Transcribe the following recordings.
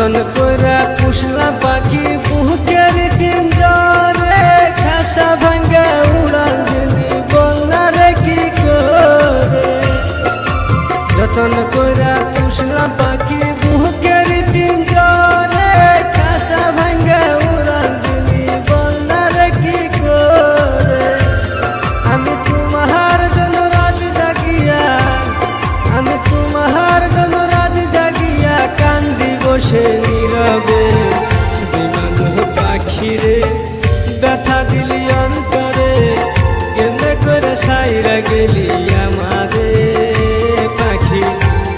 যতন কইরা পুষলাম পাখি বুকের পিঞ্জরে, খাসা ভাঙ্গা উড়াল দিলি বলনা রে কি করে। যতন কইরা পুষলাম পাখি বুকের পিঞ্জরে, খাসা ভাঙ্গা উড়াল দিলি বলনা রে কি করে। আমি তোমার জন্য রাত জাগিয়া, আমি তোমার জন্য রাত জাগিয়া কান্দি বসে নীরবে। বিমান পাখিরে ব্যথা দিলি অন্তরে, কেমনে করে সাইরা গেলি আমারে পাখি,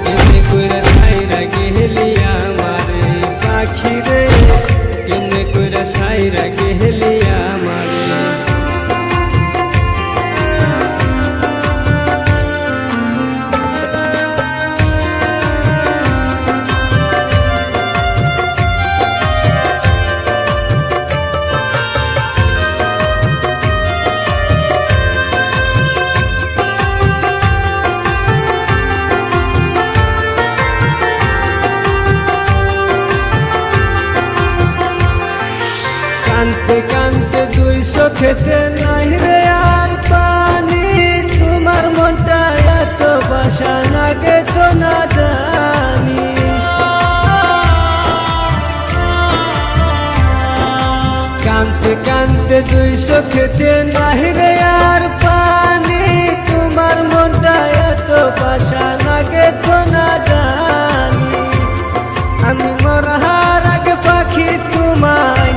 কেমনে করে সাইরা গেলি আমারে পাখিরে, কেমনে করে সাইরা গেলি আমারে। কানতে কানতে দুই চোখেতে নাই রে আর পানি, তোমার মনটা এত বাসা নাগে তো না জানি। কানতে কানতে দুই চোখেতে নাই রে আর পানি, তোমার মনটা এত বাসা নাগে তো না জানি। আমি মরার আগে পাখি তোমায়,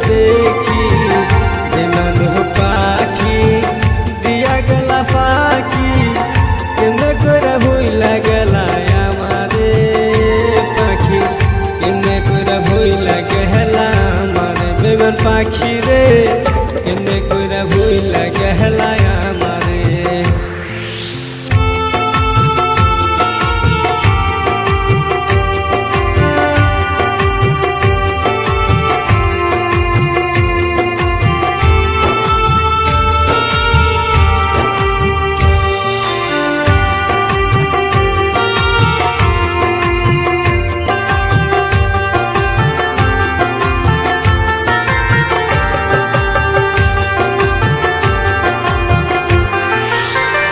দেখি বিমান পাখি দিয়া গেলা পাখি, কেমনে করে ভুইলা গেলা আমারে পাখি, কেমনে করে ভুইলা গেলা আমারে বিমান পাখি রে, কেমনে করে ভুইলা গেলা আমারে।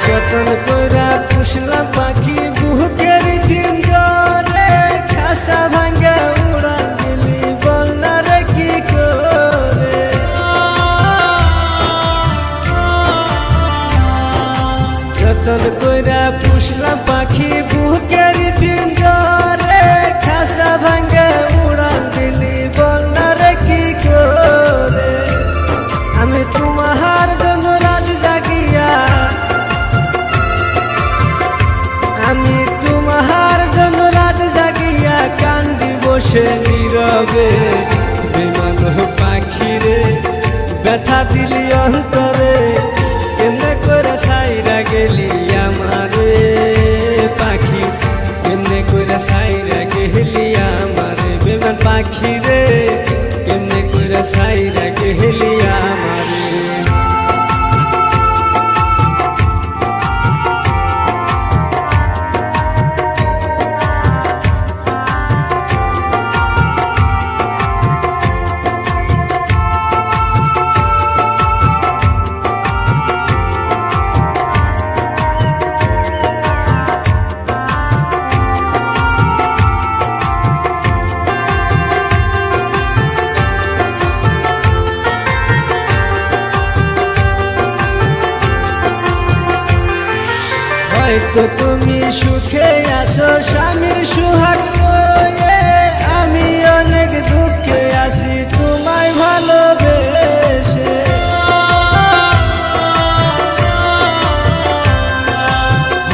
যতন কইরা পুষলাম পাখি বুকের পিঞ্জরে, খাসা ভাঙ্গা উড়াল দিলি বলনা রে কি করে। যতন কইরা পুষলাম পাখি বুকের পিঞ্জরে, খাসা ভাঙ্গা উড়াল দিলি বলনা রে কি করে। আমি তোমার জন্য রাত জাগিয়া, আমি তোমার জন্য রাত জাগিয়া কান্দি বসে নীরবে। বিমান পাখিরে ব্যথা দিলি অন্তরে, কেমনে করে সাইরা গেলি আমারে পাখি, কেমনে করে সাইরা গেলি আমারে বিমান পাখিরে, কেমনে করে সাইরা গেলি আমারে। হয়তো তুমি সুখে আছো স্বামীর সুহাগ লয়ে, আমি অনেক দুঃখে আছি তোমায় ভালোবেসে।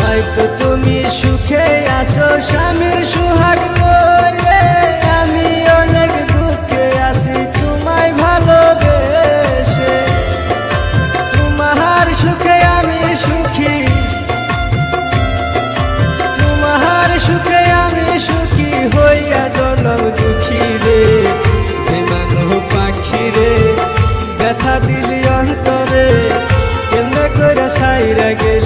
হয়তো তুমি সুখে আছো স্বামীর সুহাগ লয়ে, আমি অনেক দুঃখে আছি তোমায় ভালোবেসে। তোমার সুখে আমি সুখী, সুখে আমি সুখী হইয়া জনম দুঃখী রে। বিমান পাখি রে ব্যথা দিলি অন্তরে, কেমনে করে সাইরা গেলি